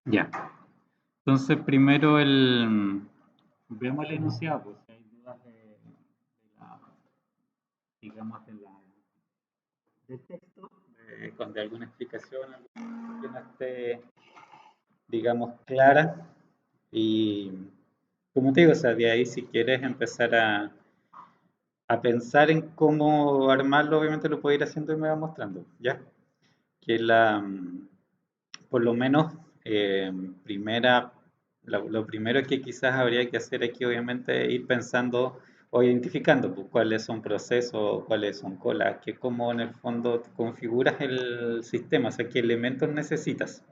Ya. Entonces, primero vemos el enunciado, pues, si hay dudas la, digamos, del texto, de alguna explicación, alguna que no esté, digamos, clara. Y como te digo, o sea, de ahí si quieres empezar a pensar en cómo armarlo, obviamente lo puedes ir haciendo y me va mostrando, ¿ya? Que por lo menos, eh, primera, lo primero que quizás habría que hacer aquí, obviamente, es ir pensando o identificando pues, cuáles son procesos, cuáles son colas, que cómo en el fondo configuras el sistema, o sea, qué elementos necesitas.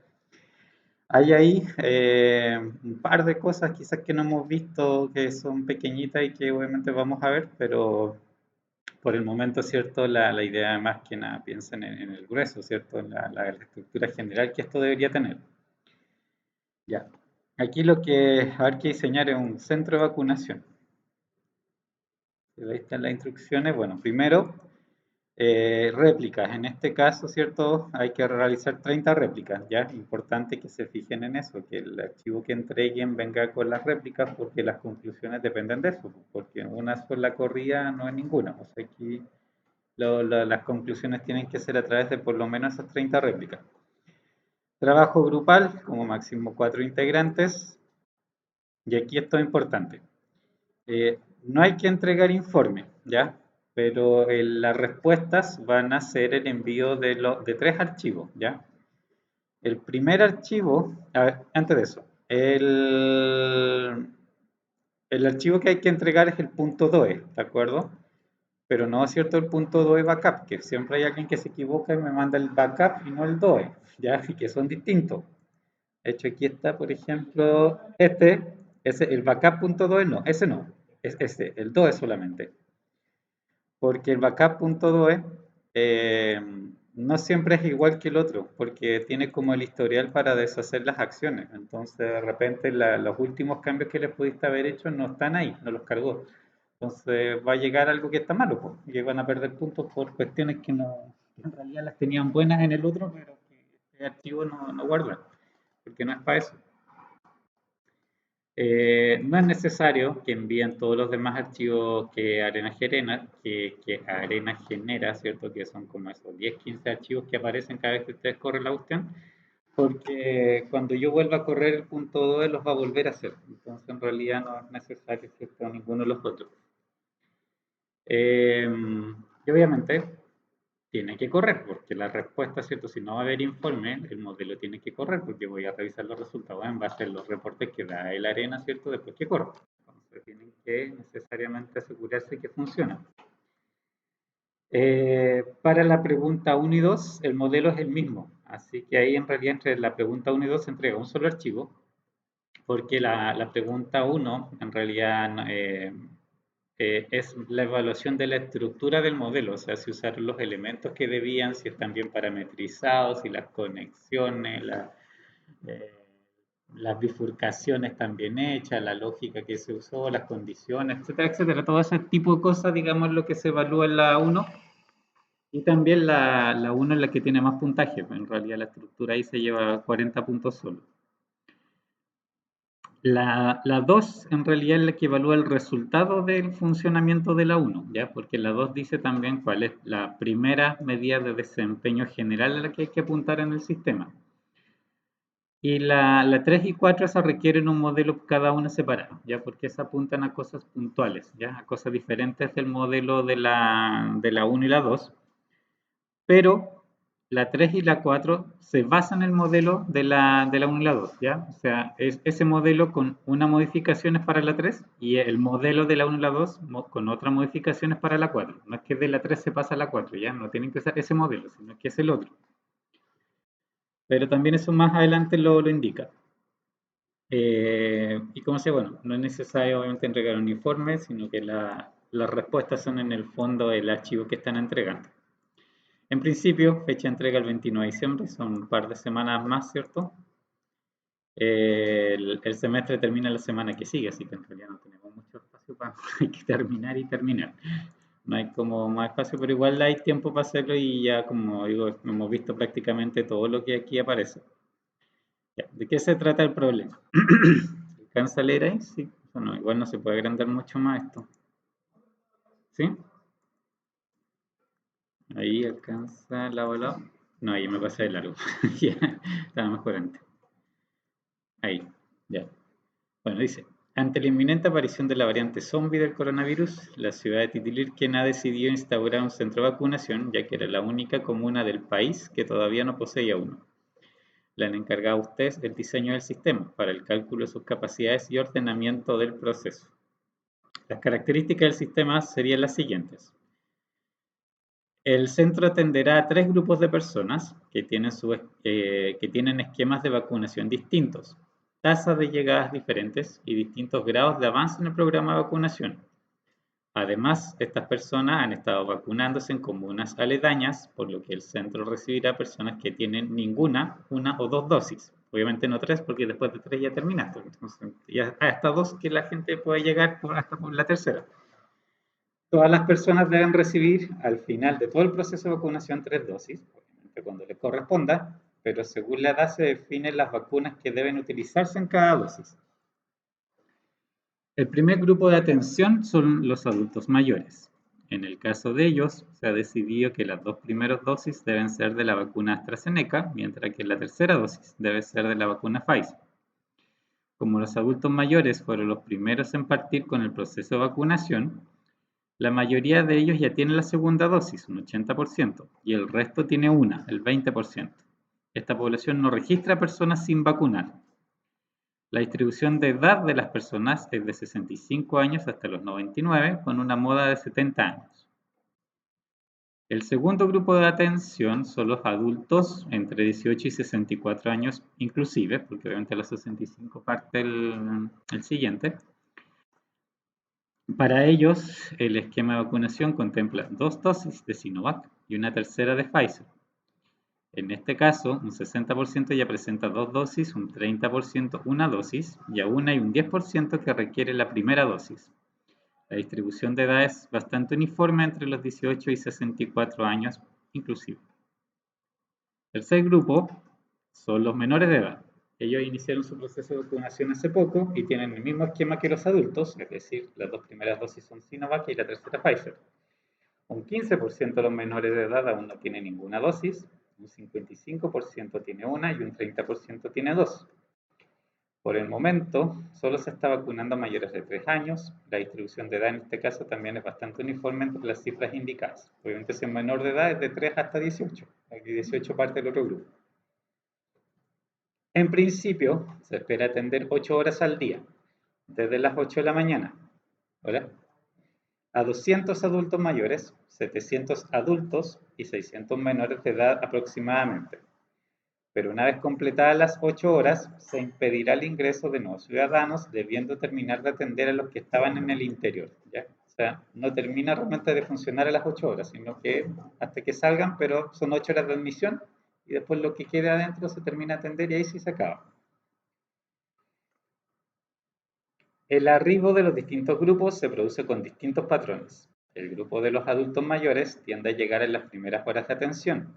Hay ahí un par de cosas quizás que no hemos visto que son pequeñitas y que obviamente vamos a ver, pero por el momento, ¿cierto? La idea más que nada piensen en el grueso, ¿cierto? En la estructura general que esto debería tener. Ya. Aquí lo que hay que diseñar es un centro de vacunación. Ahí están las instrucciones. Bueno, primero, réplicas. En este caso, ¿cierto? Hay que realizar 30 réplicas, ¿ya? Importante que se fijen en eso, que el archivo que entreguen venga con las réplicas porque las conclusiones dependen de eso, porque una sola corrida no es ninguna. O sea, aquí las conclusiones tienen que ser a través de por lo menos esas 30 réplicas. Trabajo grupal, como máximo 4 integrantes, y aquí esto es importante. No hay que entregar informe, ¿ya? Pero las respuestas van a ser el envío de 3 archivos, ¿ya? El primer archivo, a ver, antes de eso, el archivo que hay que entregar es el punto .doe, ¿de acuerdo? Pero no es cierto el punto .doe backup, que siempre hay alguien que se equivoca y me manda el backup y no el .doe, ¿ya? Y que son distintos. De hecho, aquí está, por ejemplo, el backup.doe no, ese no, es este, el doe solamente. Porque el backup.doe eh, no siempre es igual que el otro, porque tiene como el historial para deshacer las acciones. Entonces, de repente, los últimos cambios que le pudiste haber hecho no están ahí, no los cargó. Entonces, va a llegar algo que está malo, pues, y van a perder puntos por cuestiones que no, que en realidad las tenían buenas en el otro, pero que este archivo no guarda, porque no es para eso. No es necesario que envíen todos los demás archivos que Arena genera, ¿cierto? Que son como esos 10, 15 archivos que aparecen cada vez que ustedes corren la cuestión, porque cuando yo vuelva a correr el punto 2 los va a volver a hacer. Entonces, en realidad no es necesario, ¿cierto? Ninguno de los otros. Y obviamente tiene que correr, porque la respuesta, ¿cierto? Si no va a haber informe, el modelo tiene que correr, porque voy a revisar los resultados en base a los reportes que da el Arena, ¿cierto? Después que corre. Entonces tienen que necesariamente asegurarse que funciona. Para la pregunta 1 y 2, el modelo es el mismo. Así que ahí en realidad entre la pregunta 1 y 2 se entrega un solo archivo, porque la pregunta 1 en realidad es la evaluación de la estructura del modelo, o sea, si usaron los elementos que debían, si están bien parametrizados, si las conexiones, eh, las bifurcaciones están bien hechas, la lógica que se usó, las condiciones, etcétera, etcétera. Todo ese tipo de cosas, digamos, lo que se evalúa en la 1 y también la 1 es la que tiene más puntaje. En realidad la estructura ahí se lleva 40 puntos solo. La 2 en realidad es la que evalúa el resultado del funcionamiento de la 1, ¿ya? Porque la 2 dice también cuál es la primera medida de desempeño general a la que hay que apuntar en el sistema. Y la 3 y 4 esa requieren un modelo cada una separado, ¿ya? Porque esas apuntan a cosas puntuales, ¿ya? A cosas diferentes del modelo de la 1 y la 2. Pero la 3 y la 4 se basan en el modelo de la 1 y la 2, ¿ya? O sea, es ese modelo con unas modificaciones para la 3 y el modelo de la 1 y la 2 con otras modificaciones para la 4. No es que de la 3 se pasa a la 4, ¿ya? No tienen que usar ese modelo, sino que es el otro. Pero también eso más adelante lo indica. Y como sé, bueno, no es necesario obviamente entregar un informe, sino que las respuestas son en el fondo el archivo que están entregando. En principio, fecha de entrega el 29 de diciembre, son un par de semanas más, ¿cierto? El semestre termina la semana que sigue, así que en realidad no tenemos mucho espacio para hay que terminar y terminar. No hay como más espacio, pero igual hay tiempo para hacerlo y ya, como digo, hemos visto prácticamente todo lo que aquí aparece. Ya, ¿de qué se trata el problema? ¿Alcanza a leer ahí? Sí. Bueno, igual no se puede agrandar mucho más esto. ¿Sí? Ahí alcanza lado a lado. No, ahí me pasé de largo. Ya, estaba mejor antes. Ahí, ya. Bueno, dice, ante la inminente aparición de la variante zombie del coronavirus, la ciudad de Titilirquén ha decidido instaurar un centro de vacunación, ya que era la única comuna del país que todavía no poseía uno. Le han encargado a ustedes el diseño del sistema para el cálculo de sus capacidades y ordenamiento del proceso. Las características del sistema serían las siguientes. El centro atenderá a 3 grupos de personas que tienen esquemas de vacunación distintos, tasas de llegadas diferentes y distintos grados de avance en el programa de vacunación. Además, estas personas han estado vacunándose en comunas aledañas, por lo que el centro recibirá personas que tienen ninguna, una o 2 dosis. Obviamente no 3, porque después de 3 ya terminaste. Entonces, ya hasta 2 que la gente puede llegar hasta por la tercera. Todas las personas deben recibir al final de todo el proceso de vacunación 3 dosis, obviamente cuando les corresponda, pero según la edad se definen las vacunas que deben utilizarse en cada dosis. El primer grupo de atención son los adultos mayores. En el caso de ellos, se ha decidido que las 2 primeras dosis deben ser de la vacuna AstraZeneca, mientras que la tercera dosis debe ser de la vacuna Pfizer. Como los adultos mayores fueron los primeros en partir con el proceso de vacunación, la mayoría de ellos ya tienen la segunda dosis, un 80%, y el resto tiene una, el 20%. Esta población no registra personas sin vacunar. La distribución de edad de las personas es de 65 años hasta los 99, con una moda de 70 años. El segundo grupo de atención son los adultos entre 18 y 64 años inclusive, porque obviamente a los 65 parte el siguiente. Para ellos, el esquema de vacunación contempla 2 dosis de Sinovac y una tercera de Pfizer. En este caso, un 60% ya presenta 2 dosis, un 30% una dosis y aún hay un 10% que requiere la primera dosis. La distribución de edad es bastante uniforme entre los 18 y 64 años inclusive. El tercer grupo son los menores de edad. Ellos iniciaron su proceso de vacunación hace poco y tienen el mismo esquema que los adultos, es decir, las 2 primeras dosis son Sinovac y la tercera Pfizer. Un 15% de los menores de edad aún no tiene ninguna dosis, un 55% tiene una y un 30% tiene 2. Por el momento, solo se está vacunando a mayores de 3 años. La distribución de edad en este caso también es bastante uniforme entre las cifras indicadas. Obviamente, si es menor de edad es de 3 hasta 18. Aquí 18 parte del otro grupo. En principio, se espera atender 8 horas al día, desde las 8 de la mañana. ¿Hola? A 200 adultos mayores, 700 adultos y 600 menores de edad aproximadamente. Pero una vez completadas las 8 horas, se impedirá el ingreso de nuevos ciudadanos, debiendo terminar de atender a los que estaban en el interior. ¿Ya? O sea, no termina realmente de funcionar a las 8 horas, sino que hasta que salgan, pero son 8 horas de admisión y después lo que quede adentro se termina de atender y ahí sí se acaba. El arribo de los distintos grupos se produce con distintos patrones. El grupo de los adultos mayores tiende a llegar en las primeras horas de atención.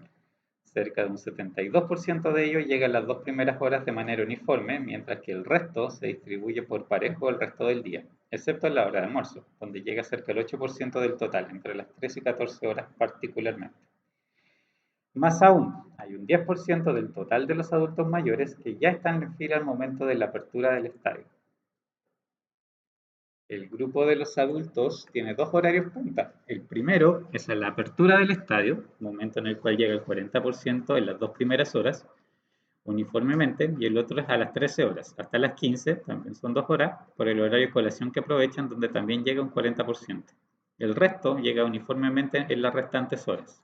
Cerca de un 72% de ellos llega en las 2 primeras horas de manera uniforme, mientras que el resto se distribuye por parejo el resto del día, excepto en la hora de almuerzo, donde llega cerca del 8% del total, entre las 13 y 14 horas particularmente. Más aún, hay un 10% del total de los adultos mayores que ya están en fila al momento de la apertura del estadio. El grupo de los adultos tiene 2 horarios punta. El primero es a la apertura del estadio, momento en el cual llega el 40% en las 2 primeras horas, uniformemente, y el otro es a las 13 horas, hasta las 15, también son 2 horas, por el horario de colación que aprovechan, donde también llega un 40%. El resto llega uniformemente en las restantes horas.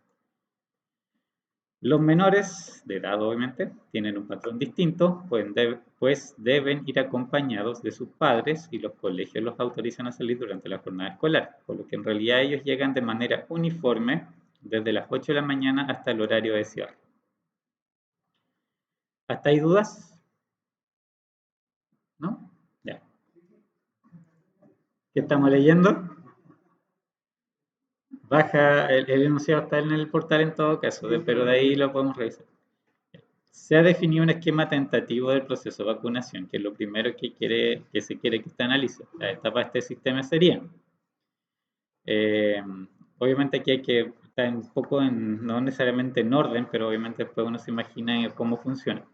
Los menores de edad, obviamente, tienen un patrón distinto, pues deben ir acompañados de sus padres y los colegios los autorizan a salir durante la jornada escolar, por lo que en realidad ellos llegan de manera uniforme desde las 8 de la mañana hasta el horario de cierre. ¿Hasta hay dudas? ¿No? Ya. ¿Qué estamos leyendo? Baja, el enunciado está en el portal en todo caso, pero de ahí lo podemos revisar. Se ha definido un esquema tentativo del proceso de vacunación, que es lo primero que se quiere que se analice. Las etapas de este sistema serían, eh, obviamente aquí hay que estar un poco no necesariamente en orden, pero obviamente después uno se imagina cómo funciona.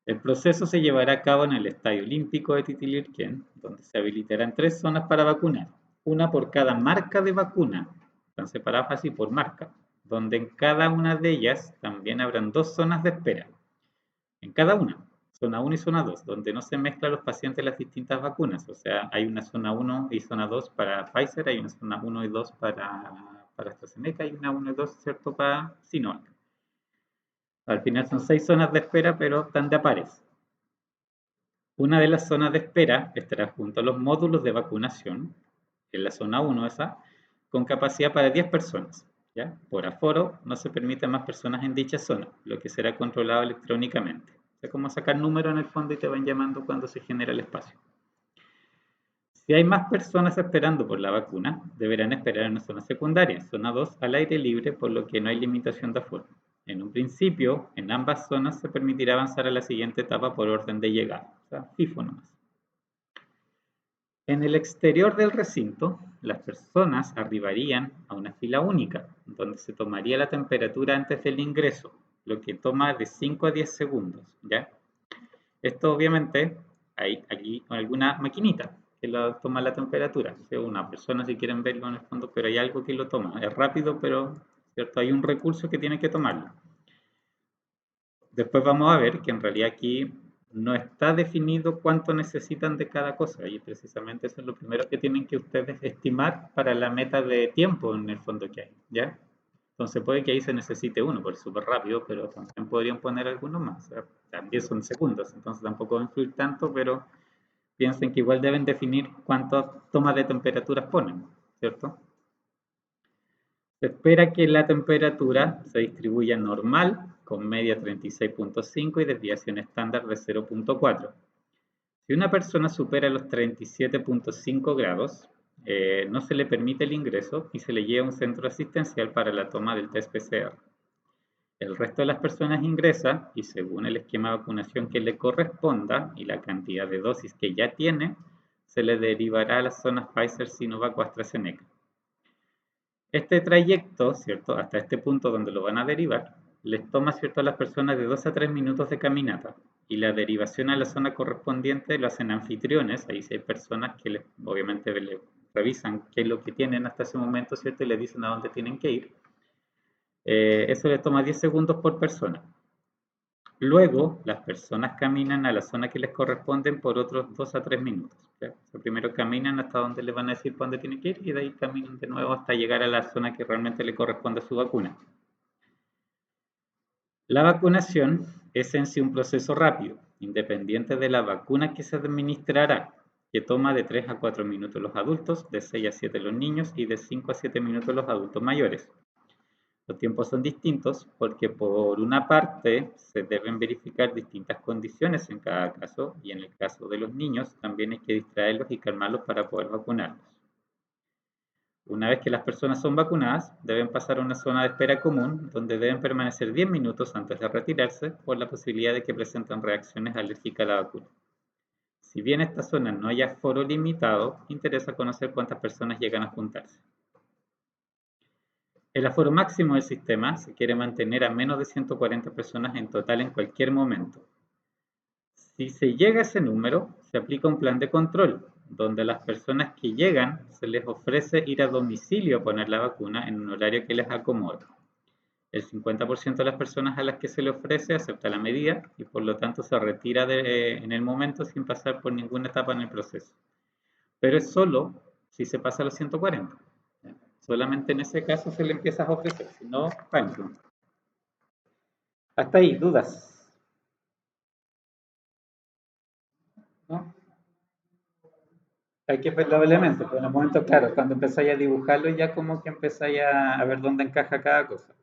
El proceso se llevará a cabo en el Estadio Olímpico de Titilirquén, donde se habilitarán 3 zonas para vacunar, una por cada marca de vacuna, están separadas así por marca, donde en cada una de ellas también habrán 2 zonas de espera, en cada una, zona 1 y zona 2, donde no se mezclan los pacientes de las distintas vacunas, o sea, hay una zona 1 y zona 2 para Pfizer, hay una zona 1 y 2 para AstraZeneca, y una 1 y 2, ¿cierto?, para Sinovac. Al final son 6 zonas de espera, pero están de a pares. Una de las zonas de espera estará junto a los módulos de vacunación, en la zona 1 esa, con capacidad para 10 personas. ¿Ya? Por aforo no se permiten más personas en dicha zona, lo que será controlado electrónicamente. O sea, como sacar número en el fondo y te van llamando cuando se genera el espacio. Si hay más personas esperando por la vacuna, deberán esperar en una zona secundaria, zona 2, al aire libre, por lo que no hay limitación de aforo. En un principio, en ambas zonas se permitirá avanzar a la siguiente etapa por orden de llegada, o sea, FIFO nomás. En el exterior del recinto, las personas arribarían a una fila única, donde se tomaría la temperatura antes del ingreso, lo que toma de 5 a 10 segundos, ¿ya? Esto obviamente hay aquí alguna maquinita que toma la temperatura. O sea, una persona si quieren verlo en el fondo, pero hay algo que lo toma. Es rápido, pero ¿cierto? Hay un recurso que tiene que tomarlo. Después vamos a ver que en realidad aquí no está definido cuánto necesitan de cada cosa y precisamente eso es lo primero que tienen que ustedes estimar para la meta de tiempo en el fondo que hay, ¿ya? Entonces puede que ahí se necesite uno, porque es súper rápido, pero también podrían poner algunos más. O sea, también son segundos, entonces tampoco va a influir tanto, pero piensen que igual deben definir cuántas tomas de temperaturas ponen, ¿cierto? Se espera que la temperatura se distribuya normal, con media 36.5 y desviación estándar de 0.4. Si una persona supera los 37.5 grados, no se le permite el ingreso y se le lleva a un centro asistencial para la toma del test PCR. El resto de las personas ingresa y según el esquema de vacunación que le corresponda y la cantidad de dosis que ya tiene, se le derivará a las zonas Pfizer, Sinovac o AstraZeneca. Este trayecto, ¿cierto?, hasta este punto donde lo van a derivar, les toma, ¿cierto?, a las personas de 2 a 3 minutos de caminata y la derivación a la zona correspondiente lo hacen anfitriones, ahí sí hay personas que obviamente le revisan qué es lo que tienen hasta ese momento, ¿cierto?, y les dicen a dónde tienen que ir. Eso les toma 10 segundos por persona. Luego, las personas caminan a la zona que les corresponden por otros 2 a 3 minutos. ¿Ya? O sea, primero caminan hasta donde les van a decir para dónde tienen que ir y de ahí caminan de nuevo hasta llegar a la zona que realmente le corresponde a su vacuna. La vacunación es en sí un proceso rápido, independiente de la vacuna que se administrará, que toma de 3 a 4 minutos los adultos, de 6 a 7 los niños y de 5 a 7 minutos los adultos mayores. Los tiempos son distintos porque por una parte se deben verificar distintas condiciones en cada caso y en el caso de los niños también hay que distraerlos y calmarlos para poder vacunarlos. Una vez que las personas son vacunadas, deben pasar a una zona de espera común donde deben permanecer 10 minutos antes de retirarse por la posibilidad de que presenten reacciones alérgicas a la vacuna. Si bien esta zona no haya aforo limitado, interesa conocer cuántas personas llegan a juntarse. El aforo máximo del sistema se quiere mantener a menos de 140 personas en total en cualquier momento. Si se llega a ese número, se aplica un plan de control, donde a las personas que llegan se les ofrece ir a domicilio a poner la vacuna en un horario que les acomode. El 50% de las personas a las que se le ofrece acepta la medida y por lo tanto se retira en el momento sin pasar por ninguna etapa en el proceso. Pero es solo si se pasa a los 140. Solamente en ese caso se le empieza a ofrecer, si no, pánico. Hasta ahí, dudas. ¿No? Hay que ver los elementos, pero en el momento, claro, cuando empezáis a dibujarlo ya como que empezáis a ver dónde encaja cada cosa.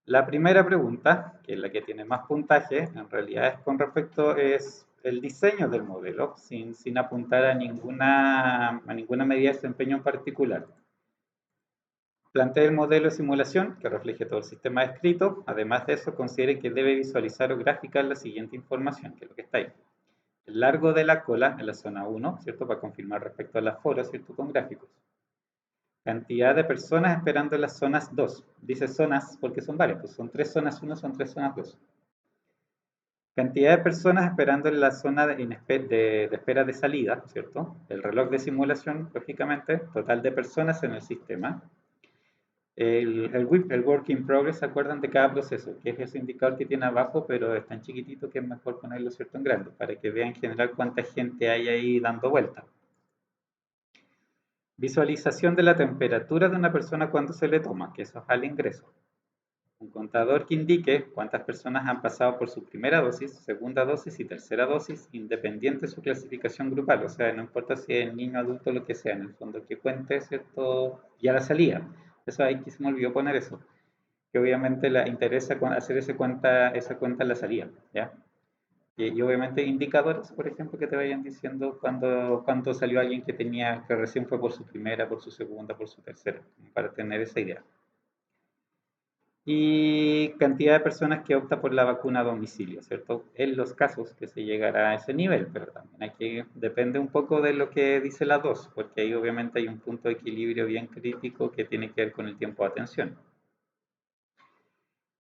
La primera pregunta, que es la que tiene más puntaje, en realidad es con respecto es el diseño del modelo, sin apuntar a ninguna medida de desempeño en particular. Plantee el modelo de simulación que refleje todo el sistema descrito. Además de eso, considere que debe visualizar o graficar la siguiente información, que es lo que está ahí. El largo de la cola en la zona 1, ¿cierto? Para confirmar respecto al aforo, ¿cierto? Con gráficos. Cantidad de personas esperando en las zonas 2. Dice zonas porque son varias, pues son 3 zonas 1, son 3 zonas 2. Cantidad de personas esperando en la zona de espera de salida, ¿cierto? El reloj de simulación, lógicamente, total de personas en el sistema. El work in progress, ¿se acuerdan de cada proceso? Que es ese indicador que tiene abajo, pero es tan chiquitito que es mejor ponerlo, ¿cierto? En grande, para que vean en general cuánta gente hay ahí dando vuelta. Visualización de la temperatura de una persona cuando se le toma, que eso es al ingreso. Un contador que indique cuántas personas han pasado por su primera dosis, segunda dosis y tercera dosis, independiente de su clasificación grupal. O sea, no importa si es niño, adulto, lo que sea, en el fondo que cuente, ¿cierto? Ya la salida. Eso ahí que se me olvidó poner eso. Que obviamente le interesa hacer esa cuenta en la salida, ¿ya? Y obviamente indicadores, por ejemplo, que te vayan diciendo cuando salió alguien que recién fue por su primera, por su segunda, por su tercera, para tener esa idea. Y cantidad de personas que opta por la vacuna a domicilio, ¿cierto? En los casos que se llegará a ese nivel, pero también depende un poco de lo que dice la 2, porque ahí obviamente hay un punto de equilibrio bien crítico que tiene que ver con el tiempo de atención.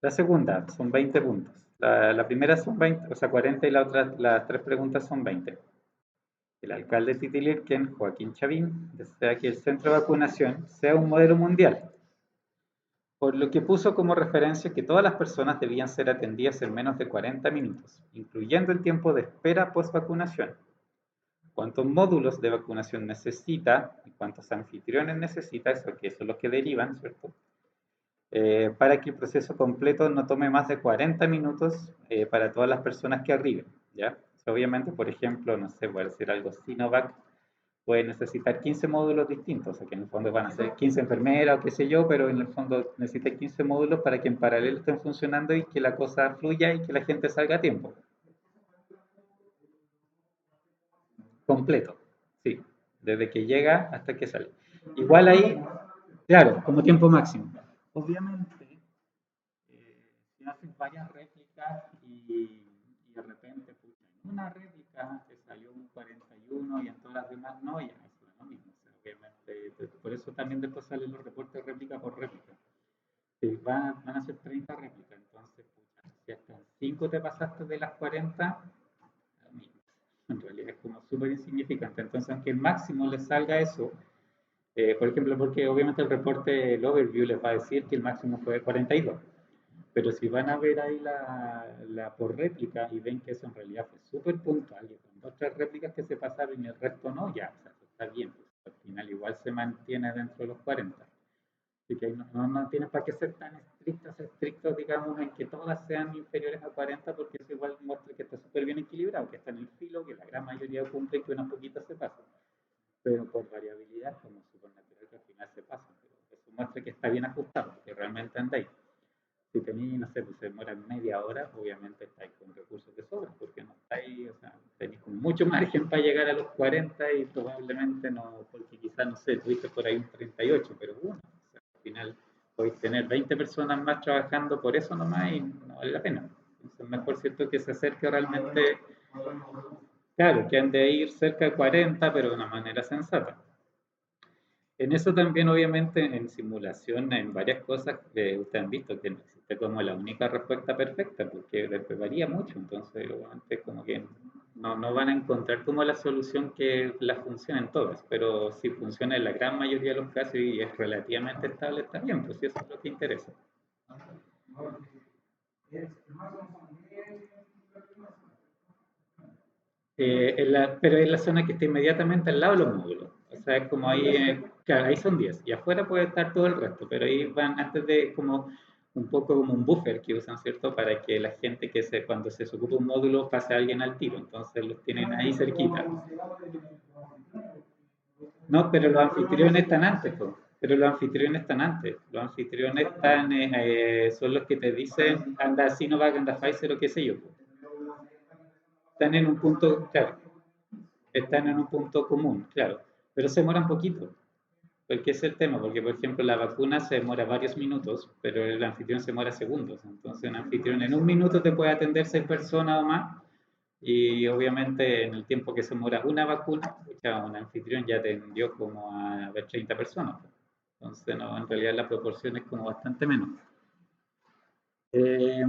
La segunda son 20 puntos. La primera son 20, o sea, 40 y las 3 preguntas son 20. El alcalde de Titilirquen, Joaquín Chavín, desea que el centro de vacunación sea un modelo mundial, por lo que puso como referencia que todas las personas debían ser atendidas en menos de 40 minutos, incluyendo el tiempo de espera post-vacunación. ¿Cuántos módulos de vacunación necesita y cuántos anfitriones necesita? Eso que son los que derivan, ¿cierto? Para que el proceso completo no tome más de 40 minutos para todas las personas que arriben, ¿ya? O sea, obviamente, por ejemplo, no sé, voy a decir algo, Sinovac puede necesitar 15 módulos distintos, o sea que en el fondo van a ser 15 enfermeras o qué sé yo, pero en el fondo necesita 15 módulos para que en paralelo estén funcionando y que la cosa fluya y que la gente salga a tiempo. Completo, sí, desde que llega hasta que sale. Igual ahí, claro, como tiempo máximo. Obviamente, si haces varias réplicas y de repente, pucha, en una réplica te salió un 41 y en todas las demás no, ya eso es lo mismo. O sea, obviamente, por eso también después salen los reportes réplica por réplica. Si van a ser 30 réplicas, entonces, pucha, si hasta 5 te pasaste de las 40, en realidad es como súper insignificante. Entonces, aunque el máximo les salga eso, por ejemplo, porque obviamente el reporte, el overview les va a decir que el máximo fue 42. Pero si van a ver ahí la por réplica y ven que eso en realidad fue súper puntual, y con 2 o 3 réplicas que se pasaron y el resto no, ya, o sea, está bien, pues, al final igual se mantiene dentro de los 40. Así que no tiene para qué ser tan estrictos, digamos, en que todas sean inferiores a 40, porque eso igual muestra que está súper bien equilibrado, que está en el filo, que la gran mayoría cumple y que unas poquitas se pasan. Pero por variabilidad, como súper natural que al final se pasan. Pero eso muestra que está bien ajustado, que realmente andáis. Si tenéis, no sé, pues se demoran media hora, obviamente estáis con recursos de sobra, porque no estáis, o sea, tenéis con mucho margen para llegar a los 40 y probablemente no, porque quizás, no sé, tuviste por ahí un 38, pero bueno, o sea, al final podéis tener 20 personas más trabajando por eso nomás y no vale la pena. Entonces, es mejor, ¿cierto?, que se acerque realmente, claro, que han de ir cerca de 40, pero de una manera sensata. En eso también, obviamente, en simulación, en varias cosas que ustedes han visto que no existe como la única respuesta perfecta, porque varía mucho, entonces, obviamente, como que no van a encontrar como la solución que la funcione en todas, pero si funciona en la gran mayoría de los casos y es relativamente estable, está bien, pues eso es lo que interesa. Pero es la zona que está inmediatamente al lado de los módulos. O sea, es como ahí, claro, ahí son 10 y afuera puede estar todo el resto, pero ahí van antes de como un poco como un buffer que usan, ¿cierto? Para que la gente cuando se ocupa un módulo pase a alguien al tiro, entonces los tienen ahí cerquita. No, pero los anfitriones están antes, pues. Pero los anfitriones están antes. Los anfitriones son los que te dicen anda Sinovac, anda Pfizer o qué sé yo, pues. Están en un punto, claro, están en un punto común, claro, pero se demoran poquito. Porque es el tema, porque por ejemplo la vacuna se demora varios minutos, pero el anfitrión se demora segundos. Entonces un anfitrión en un minuto te puede atender 6 personas o más, y obviamente en el tiempo que se demora una vacuna, ya un anfitrión ya atendió como a ver 30 personas. Entonces no, en realidad la proporción es como bastante menos. Eh,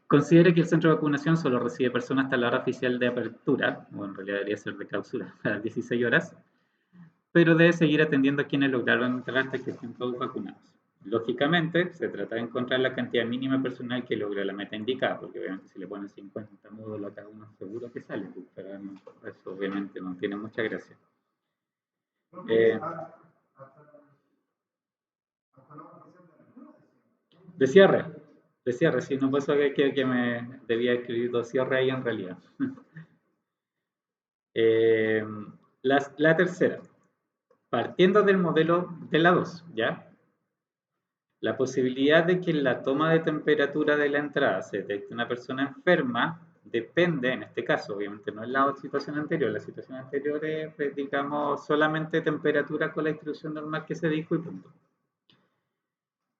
Considere que el centro de vacunación solo recibe personas hasta la hora oficial de apertura, o en realidad debería ser de clausura, a las 16 horas, pero debe seguir atendiendo a quienes lograron entrar hasta que estén todos vacunados. Lógicamente, se trata de encontrar la cantidad mínima personal que logre la meta indicada, porque obviamente si le ponen 50 módulos a cada uno, seguro que sale, pero no, eso obviamente no tiene mucha gracia. Eh, de cierre, de cierre, si no pasó que me debía escribir dos cierres ahí en realidad. Eh, la tercera, partiendo del modelo de la 2, ¿ya? La posibilidad de que en la toma de temperatura de la entrada se detecte una persona enferma depende, en este caso, obviamente no es la situación anterior, la situación anterior es, digamos, solamente temperatura con la instrucción normal que se dijo y punto.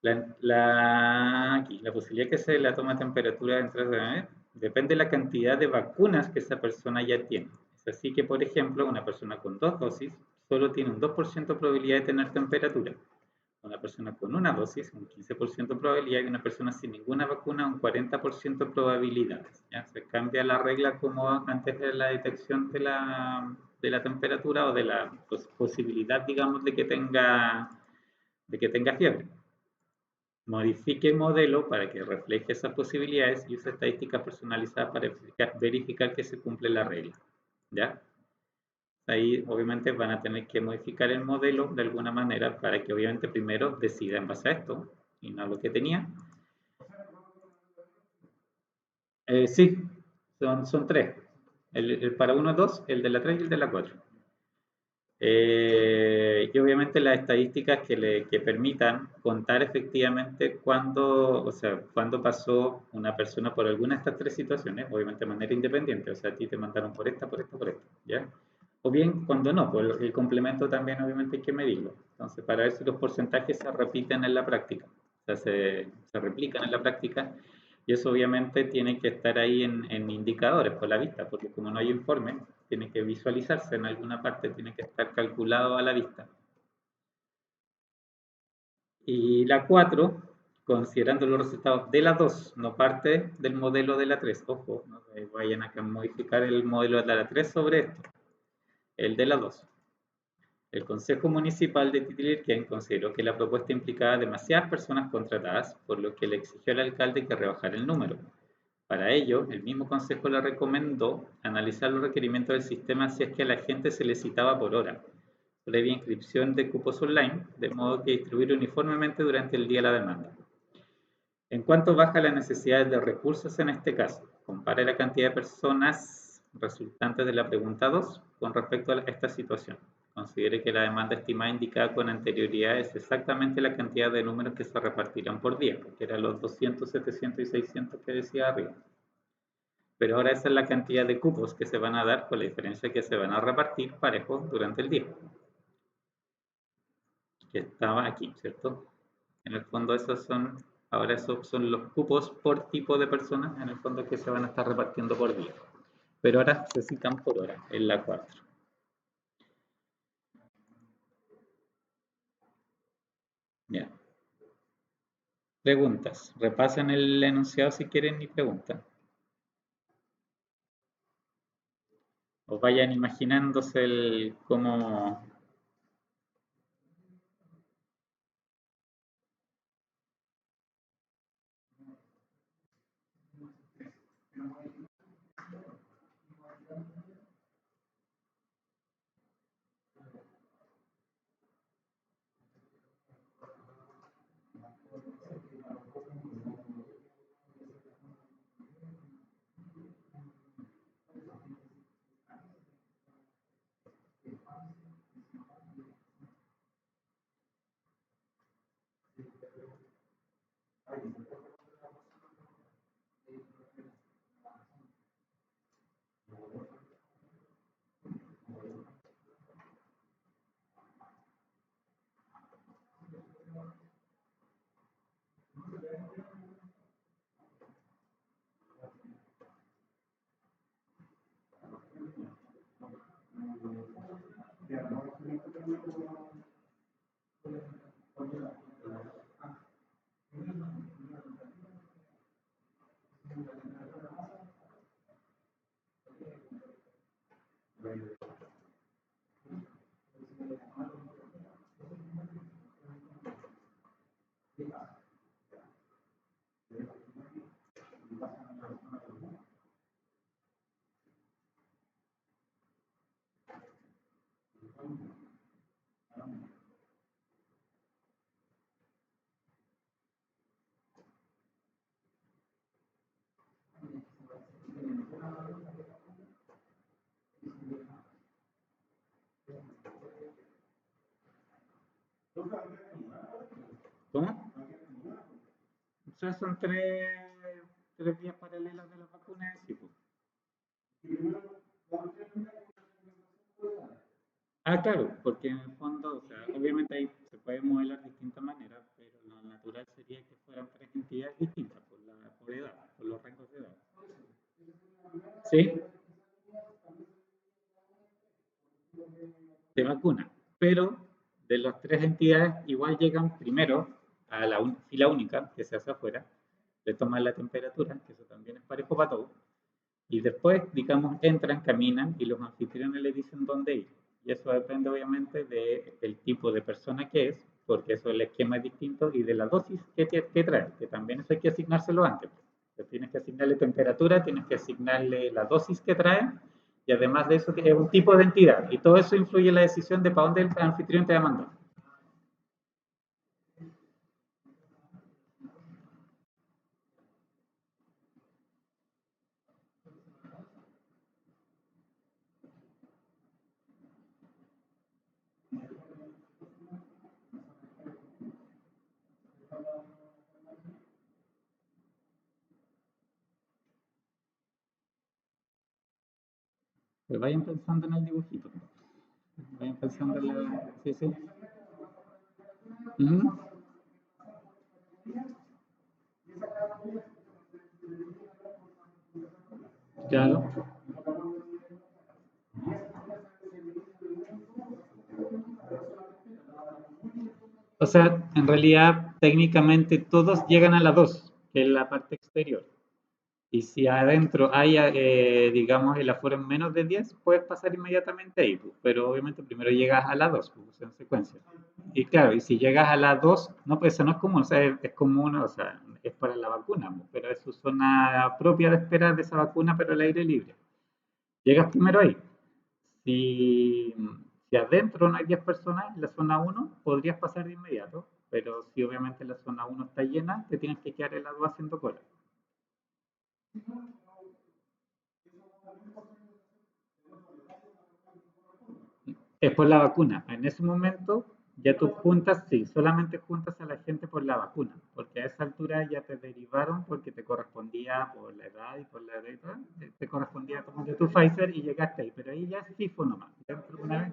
Aquí, la posibilidad que se la toma de temperatura de entrada depende de la cantidad de vacunas que esa persona ya tiene. Es así que, por ejemplo, una persona con 2 dosis solo tiene un 2% de probabilidad de tener temperatura. Una persona con una dosis, un 15% de probabilidad, y una persona sin ninguna vacuna, un 40% de probabilidades. ¿Ya? Se cambia la regla como antes de la detección de la temperatura o de la posibilidad, digamos, de que tenga fiebre. Modifique el modelo para que refleje esas posibilidades y use estadísticas personalizadas para verificar que se cumple la regla. ¿Ya? Ahí obviamente van a tener que modificar el modelo de alguna manera para que obviamente primero decida en base a esto y no a lo que tenía. Sí, son tres. Para uno, dos, el de la 3 y el de la 4. Y obviamente las estadísticas que permitan contar efectivamente cuándo, o sea, cuándo pasó una persona por alguna de estas tres situaciones, obviamente de manera independiente, o sea, a ti te mandaron por esta, por esta, por esta, ¿ya? O bien cuando no, pues el complemento también obviamente hay que medirlo. Entonces, para ver si los porcentajes se repiten en la práctica, o sea, se replican en la práctica, y eso obviamente tiene que estar ahí en indicadores por la vista, porque como no hay informe, tiene que visualizarse en alguna parte, tiene que estar calculado a la vista. Y la 4, considerando los resultados de la 2, no parte del modelo de la 3. Ojo, no vayan a modificar el modelo de la 3 sobre esto, el de la 2. El Consejo Municipal de Titilirquén consideró que la propuesta implicaba demasiadas personas contratadas, por lo que le exigió al alcalde que rebajara el número. Para ello, el mismo Consejo le recomendó analizar los requerimientos del sistema si es que a la gente se le citaba por hora, previa inscripción de cupos online, de modo que distribuir uniformemente durante el día la demanda. ¿En cuánto baja las necesidades de recursos en este caso? Compare la cantidad de personas resultantes de la pregunta 2 con respecto a esta situación. Considere que la demanda estimada indicada con anterioridad es exactamente la cantidad de números que se repartirán por día, que eran los 200, 700 y 600 que decía arriba. Pero ahora esa es la cantidad de cupos que se van a dar, con la diferencia que se van a repartir parejos durante el día. Que estaba aquí, ¿cierto? En el fondo ahora esos son los cupos por tipo de personas, en el fondo que se van a estar repartiendo por día. Pero ahora se citan por hora, en la 4. Bien. Preguntas. Repasen el enunciado si quieren y preguntan. O vayan imaginándose cómo. ¿Cómo? O sea, son tres vías paralelas de las vacunas, sí, pues. Ah, claro, porque en el fondo, o sea, obviamente ahí se puede modelar de distintas maneras, pero lo natural sería que fueran tres entidades distintas por edad, por los rangos de edad. Sí, de vacuna, pero de las tres entidades igual llegan primero a la fila única que se hace afuera, le toman la temperatura, que eso también es parejo para todos, y después, digamos, entran, caminan y los anfitriones le dicen dónde ir. Y eso depende obviamente del tipo de persona que es, porque eso el esquema es distinto, y de la dosis que trae, que también eso hay que asignárselo antes. Tienes que asignarle temperatura, tienes que asignarle la dosis que trae, y además de eso es un tipo de entidad. Y todo eso influye en la decisión de para dónde el anfitrión te va a mandar. Pues vayan pensando en el dibujito. Vayan pensando en la... Sí, sí. Ujú. Claro. O sea, en realidad técnicamente todos llegan a la 2, que es la parte exterior. Y si adentro hay, digamos, el aforo en menos de 10, puedes pasar inmediatamente ahí, pues, pero obviamente primero llegas a la 2, pues, en secuencia. Y claro, y si llegas a la 2, no, pues eso no es común, o sea, es común, o sea, es para la vacuna, pues, pero es su zona propia de espera de esa vacuna, pero al aire libre. Llegas primero ahí. Si, si adentro no hay 10 personas, en la zona uno podrías pasar de inmediato, pero si obviamente la zona uno está llena, te tienes que quedar en la 2 haciendo cola. Es por la vacuna. En ese momento ya tú juntas, sí, solamente juntas a la gente por la vacuna, porque a esa altura ya te derivaron porque te correspondía por la edad y por la edad, te correspondía tomar tu Pfizer y llegaste ahí, pero ahí ya es FIFO nomás. Dentro de una vez.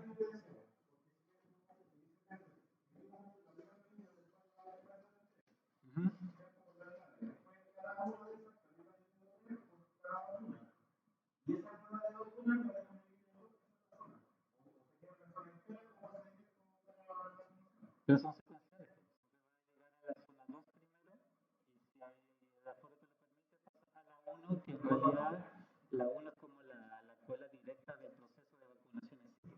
Ujú. Pero son secuenciales. A la zona 2 primero y si hay el aforo que lo permite, pasas a la uno, que en realidad la uno es como la escuela directa del proceso de vacunación en sí.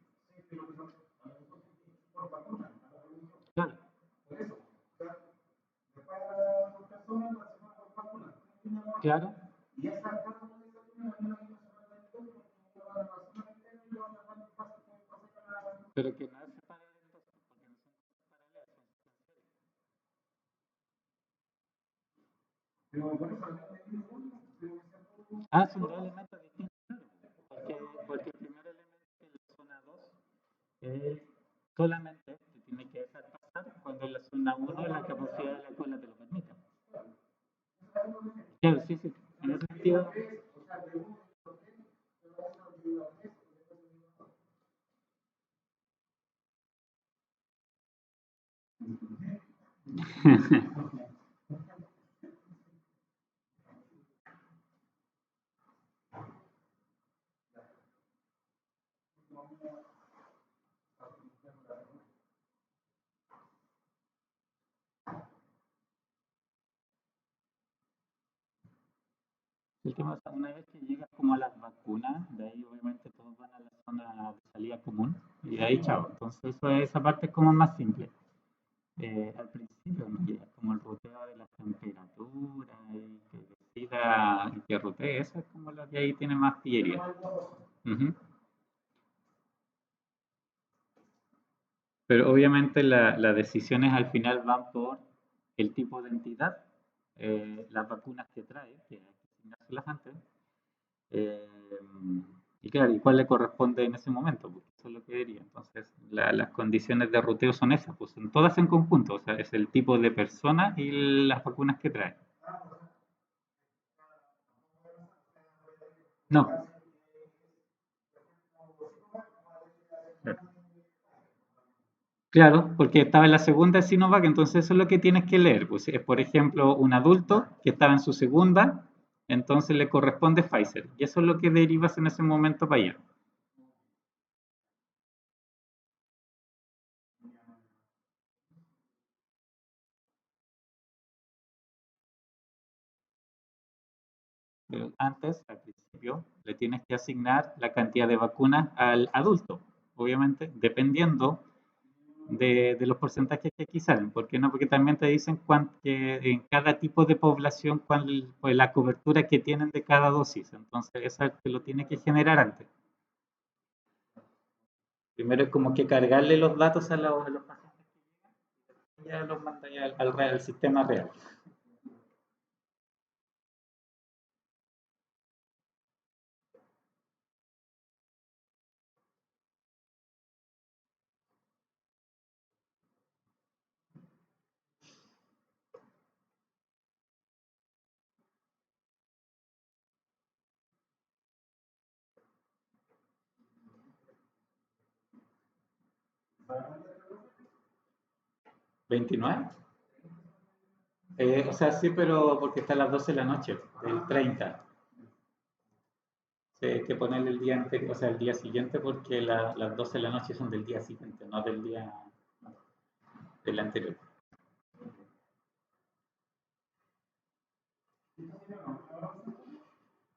Claro, claro, pero que no es separar en dos, porque no son cosas paralelas, son secuenciales. Ah, son dos elementos distintos, claro, porque el primer elemento que es la zona 2 es solamente te tiene que dejar pasar cuando en la zona uno la capacidad de la cola te lo permite. Claro, sí, sí, en ese sentido. El tema es, una vez que llegas como a las vacunas, de ahí obviamente todos van a la zona de salida común y de ahí chao. Entonces esa parte es como más simple. Al principio no llega como el ruteo de las temperaturas y que decida y que rutee, eso es como lo que ahí tiene más pillería. Ujú. Pero obviamente las decisiones al final van por el tipo de entidad, las vacunas que trae, que hay que asignárselas antes, eh, y claro, y cuál le corresponde en ese momento, porque eso es lo que diría. Entonces, las condiciones de ruteo son esas, pues son todas en conjunto, o sea, es el tipo de persona y las vacunas que trae. No, claro, porque estaba en la segunda de Sinovac, entonces eso es lo que tienes que leer. Pues es, por ejemplo, un adulto que estaba en su segunda, entonces le corresponde Pfizer. Y eso es lo que derivas en ese momento para allá. Antes, al principio, le tienes que asignar la cantidad de vacunas al adulto, obviamente, dependiendo de los porcentajes que aquí salen. ¿Por qué no? Porque también te dicen que en cada tipo de población cuál, pues, la cobertura que tienen de cada dosis. Entonces, eso te lo tiene que generar antes. Primero es como que cargarle los datos a los pacientes y ya los manda ya al sistema real. 29. O sea, sí, pero porque está a las 12 de la noche, el 30. Sí, hay que ponerle el día anterior, o sea, el día siguiente, porque las 12 de la noche son del día siguiente, no del día del anterior.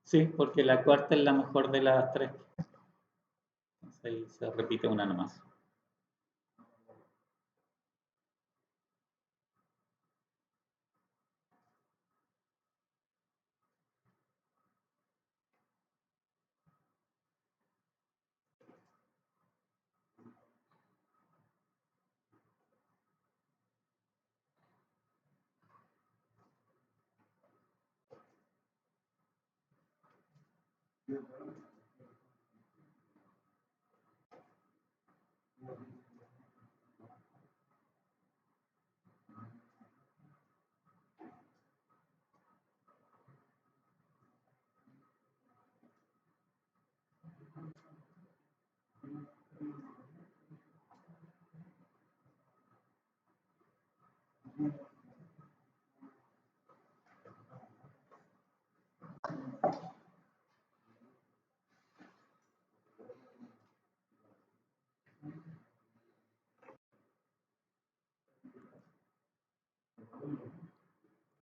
Sí, porque la cuarta es la mejor de las tres. Entonces ahí se repite una nomás.